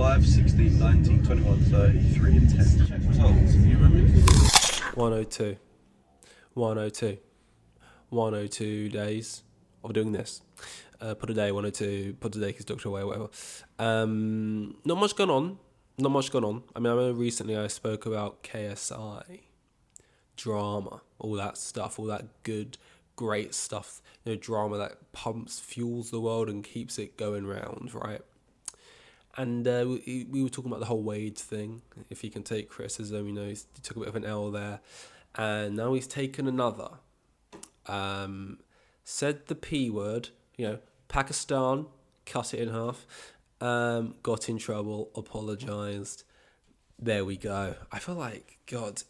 5, 16, 19, 21, 30, 3 and 10. Check results. You remember? 102. 102. 102 days of doing this. Put a day, 102, put a day because Doctor away, whatever. Not much going on. Not much going on. I mean, I know recently I spoke about KSI, drama, all that stuff, all that good, great stuff. You know, drama that pumps, fuels the world and keeps it going round, right? And we were talking about the whole Wade thing. If he can take criticism, you know, he took a bit of an L there. And now he's taken another. Said the P word, you know, Pakistan, cut it in half. Got in trouble, apologised. There we go. I feel like, God,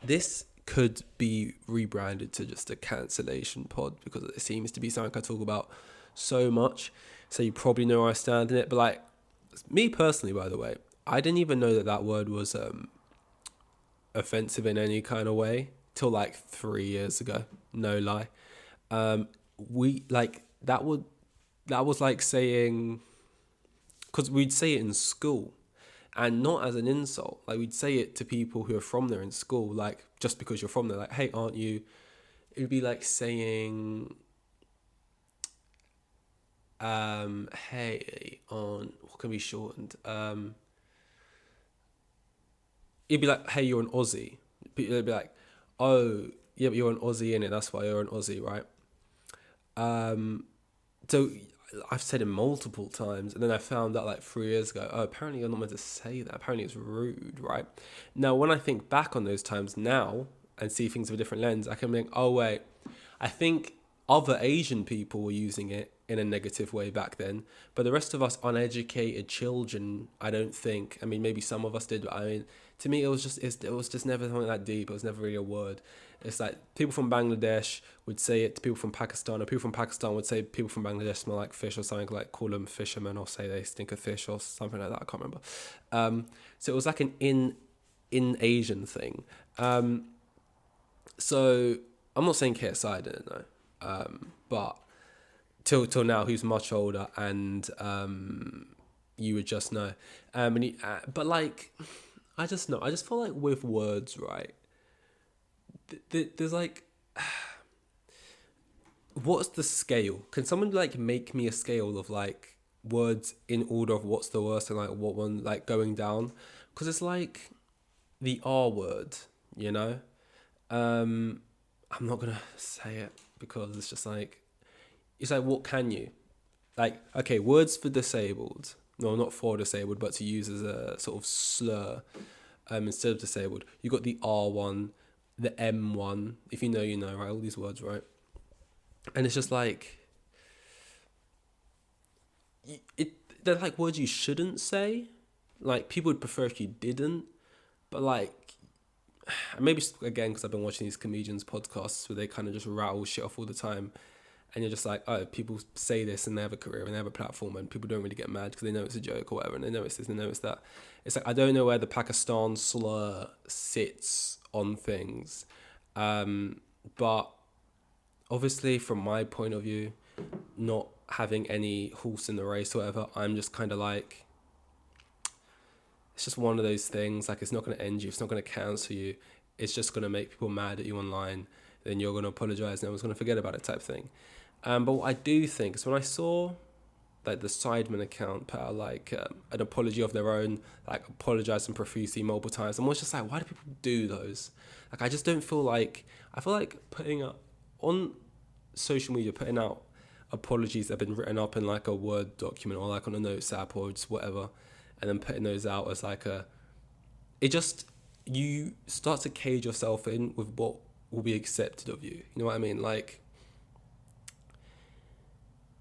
this could be rebranded to just a cancellation pod because it seems to be something I talk about so much. So you probably know where I stand in it. But like, me personally, by the way, I didn't even know that word was offensive in any kind of way till like 3 years ago. No lie. We like that was like saying, because we'd say it in school and not as an insult. Like we'd say it to people who are from there in school, like just because you're from there, like, hey, aren't you? It would be like saying, hey, on what can be shortened? It'd be like, hey, you're an Aussie. It'd be like, oh, yeah, but you're an Aussie, innit? That's why you're an Aussie, right? So I've said it multiple times, and then I found out like 3 years ago, oh, apparently you're not meant to say that. Apparently it's rude, right? Now, when I think back on those times now and see things with a different lens, I can think, oh, wait, I think other Asian people were using it in a negative way back then, but the rest of us uneducated children, I don't think. I mean, maybe some of us did, but I mean, to me, it was just never something that deep. It was never really a word. It's like people from Bangladesh would say it to people from Pakistan, or people from Pakistan would say people from Bangladesh smell like fish or something, like call them fishermen or say they stink of fish or something like that. I can't remember. So it was like an in Asian thing. So I'm not saying KSI didn't know, but till now he's much older, and you would just know. But like, I just know. I just feel like with words, right? There's like, what's the scale? Can someone like make me a scale of like words in order of what's the worst and like what one like going down? Because it's like the R word, you know. I'm not gonna say it because it's just like, it's like, what can you like? Okay, words for disabled. No, not for disabled, but to use as a sort of slur. Instead of disabled, you got the R one, the M one. If you know, you know, right? All these words, right? And it's just like, they're like words you shouldn't say. Like people would prefer if you didn't, but like, maybe again because I've been watching these comedians podcasts where they kind of just rattle shit off all the time, and you're just like, oh, people say this and they have a career and they have a platform, and people don't really get mad because they know it's a joke or whatever, and they know it's this and they know it's that. It's like, I don't know where the Pakistan slur sits on things, but obviously from my point of view, not having any horse in the race or whatever, I'm just kind of like, it's just one of those things. Like, it's not going to end you, it's not going to cancel you, it's just going to make people mad at you online. Then you're going to apologise and everyone's going to forget about it, type thing. But what I do think is, when I saw like the Sidemen account put out like an apology of their own, like apologising profusely multiple times, I'm always just like, why do people do those? Like, I just don't feel like, I feel like putting up on social media, putting out apologies that have been written up in like a Word document or like on a notes app or just whatever, and then putting those out as like you start to cage yourself in with what will be accepted of you. You know what I mean? Like,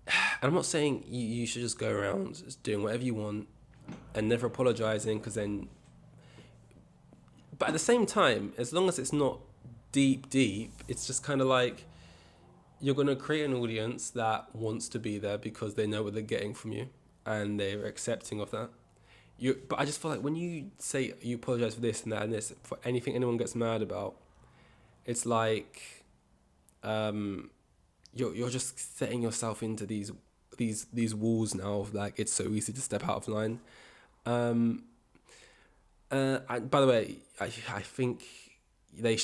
and I'm not saying you should just go around just doing whatever you want and never apologising, because then, but at the same time, as long as it's not deep, it's just kind of like, you're going to create an audience that wants to be there because they know what they're getting from you and they're accepting of that. But I just feel like when you say you apologise for this and that and this, for anything anyone gets mad about, it's like, you're just setting yourself into these these walls now of like it's so easy to step out of line. By the way, I think they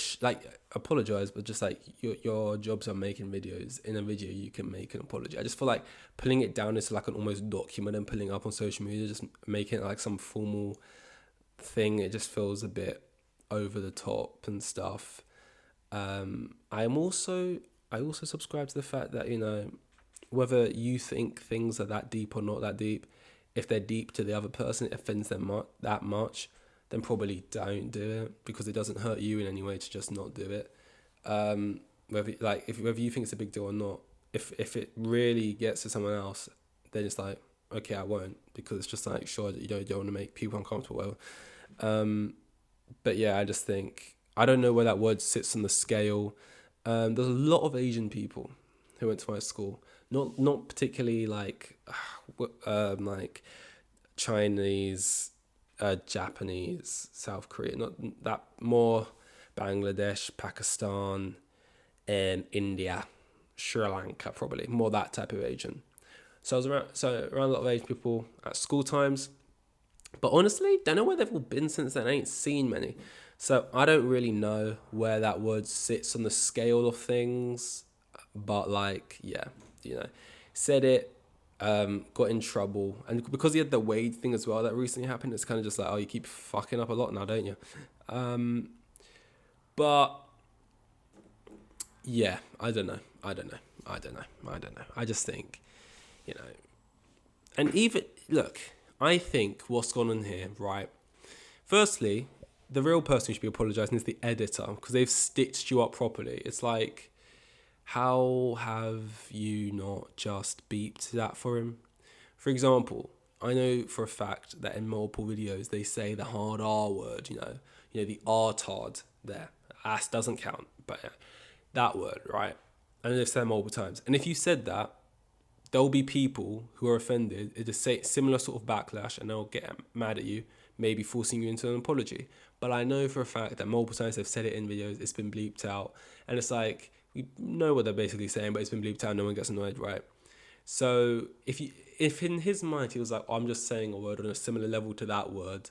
apologize, but just like your jobs are making videos. In a video, you can make an apology. I just feel like pulling it down into like an almost document and pulling it up on social media, just making it like some formal thing. It just feels a bit over the top and stuff. I also subscribe to the fact that, you know, whether you think things are that deep or not that deep, if they're deep to the other person, it offends them that much, then probably don't do it, because it doesn't hurt you in any way to just not do it. Whether you think it's a big deal or not, if it really gets to someone else, then it's like, okay, I won't, because it's just like, sure, you don't want to make people uncomfortable. But yeah, I just think, I don't know where that word sits on the scale. There's a lot of Asian people who went to my school, not particularly like Chinese, Japanese, South Korea, not that, more Bangladesh, Pakistan, and India, Sri Lanka, probably more that type of Asian. So I was around a lot of Asian people at school times, but honestly, don't know where they've all been since then. I ain't seen many, so I don't really know where that word sits on the scale of things. But like, yeah, you know, said it. Got in trouble, and because he had the Wade thing as well that recently happened, it's kind of just like, oh, you keep fucking up a lot now, don't you? But yeah, I don't know. I just think, you know, and even look, I think what's gone on here, right? Firstly, the real person who should be apologising is the editor, because they've stitched you up properly. It's like, how have you not just beeped that for him? For example, I know for a fact that in multiple videos they say the hard R word, you know, the R-tard there. Ass doesn't count, but yeah, that word, right? I know they've said it multiple times. And if you said that, there'll be people who are offended. It'll say similar sort of backlash, and they'll get mad at you, maybe forcing you into an apology. But I know for a fact that multiple times they've said it in videos, it's been bleeped out. And it's like, we know what they're basically saying, but it's been bleeped out, no one gets annoyed, right? So if in his mind he was like, oh, I'm just saying a word on a similar level to that word,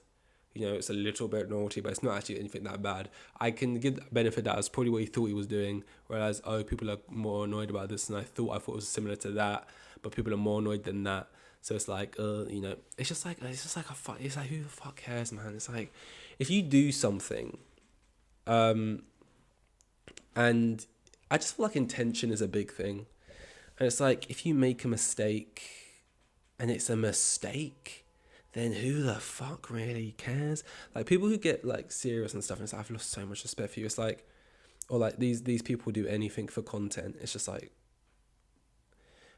you know, it's a little bit naughty, but it's not actually anything that bad, I can give the benefit that was probably what he thought he was doing, whereas, oh, people are more annoyed about this, and I thought it was similar to that, but people are more annoyed than that. So it's like, you know, it's like who the fuck cares, man? It's like, if you do something, and I just feel like intention is a big thing. And it's like, if you make a mistake and it's a mistake, then who the fuck really cares? Like, people who get like serious and stuff, and it's like, I've lost so much respect for you. It's like, or like these people do anything for content. It's just like,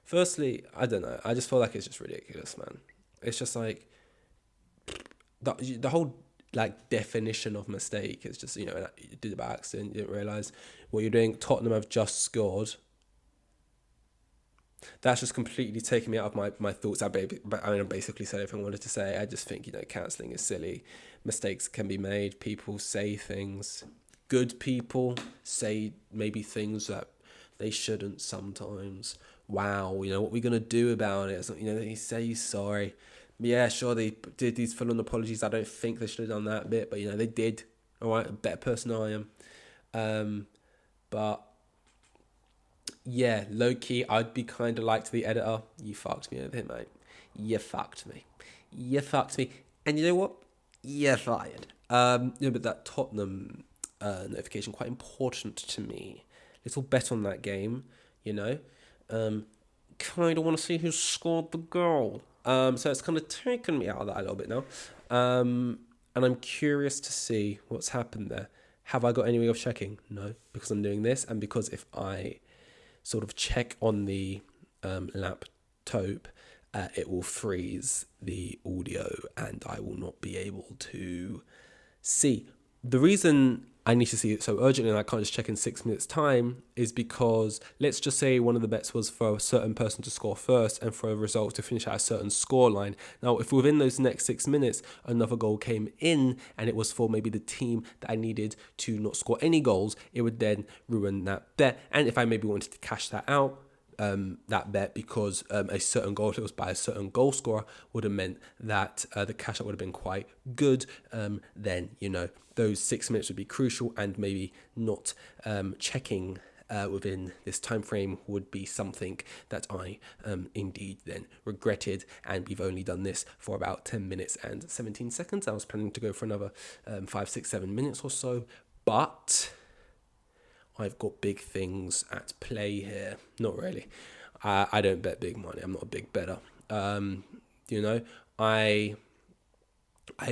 firstly, I don't know. I just feel like it's just ridiculous, man. It's just like, the whole like definition of mistake is just, you know, you did it by accident, you didn't realise what you're doing. Tottenham have just scored. That's just completely taken me out of my thoughts. I basically said everything I wanted to say. I just think, you know, cancelling is silly. Mistakes can be made. People say things. Good people say maybe things that they shouldn't sometimes. Wow, you know, what are we going to do about it? So, you know, they say sorry. Yeah, sure, they did these full-on apologies. I don't think they should have done that bit, but, you know, they did. All right, a better person than I am. But, yeah, low-key, I'd be kind of like to the editor, you fucked me over here, mate. You fucked me. And you know what? You're fired. But that Tottenham notification, quite important to me. Little bet on that game, you know. Kind of want to see who scored the goal. So it's kind of taken me out of that a little bit now. And I'm curious to see what's happened there. Have I got any way of checking? No, because I'm doing this, and because if I sort of check on the laptop, it will freeze the audio and I will not be able to see. The reason I need to see it so urgently and I can't just check in 6 minutes time is because, let's just say one of the bets was for a certain person to score first and for a result to finish at a certain score line. Now, if within those next 6 minutes another goal came in and it was for maybe the team that I needed to not score any goals, it would then ruin that bet. And if I maybe wanted to cash that out, that bet, because a certain goal, if it was by a certain goal scorer, would have meant that the cash out would have been quite good. Then, you know, those 6 minutes would be crucial, and maybe not checking within this time frame would be something that I indeed then regretted. And we've only done this for about 10 minutes and 17 seconds. I was planning to go for another 5, 6, 7 minutes or so, but I've got big things at play here. Not really. I don't bet big money. I'm not a big bettor. You know, I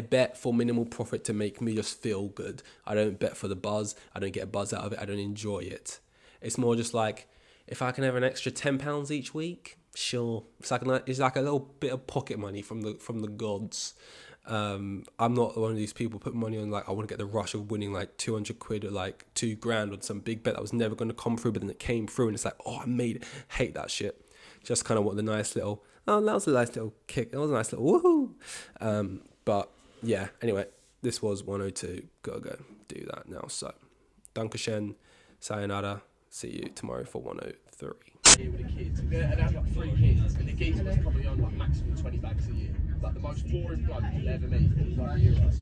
bet for minimal profit to make me just feel good. I don't bet for the buzz. I don't get a buzz out of it. I don't enjoy it. It's more just like, if I can have an extra £10 each week, sure. It's like a little bit of pocket money from the gods. I'm not one of these people put money on, like, I want to get the rush of winning like 200 quid or like £2,000 on some big bet that was never going to come through, but then it came through and it's like, oh, I made it. Hate that shit. Just kind of want the nice little, oh, that was a nice little kick. That was a nice little woohoo. But yeah, anyway, this was 102. Gotta go do that now. So, Dankeschön, sayonara. See you tomorrow for 103. Here with the kids, and I've got 3 kids, and the geezer was probably on like maximum 20 bags a year. Like the most boring bloke you'll ever meet. He was like,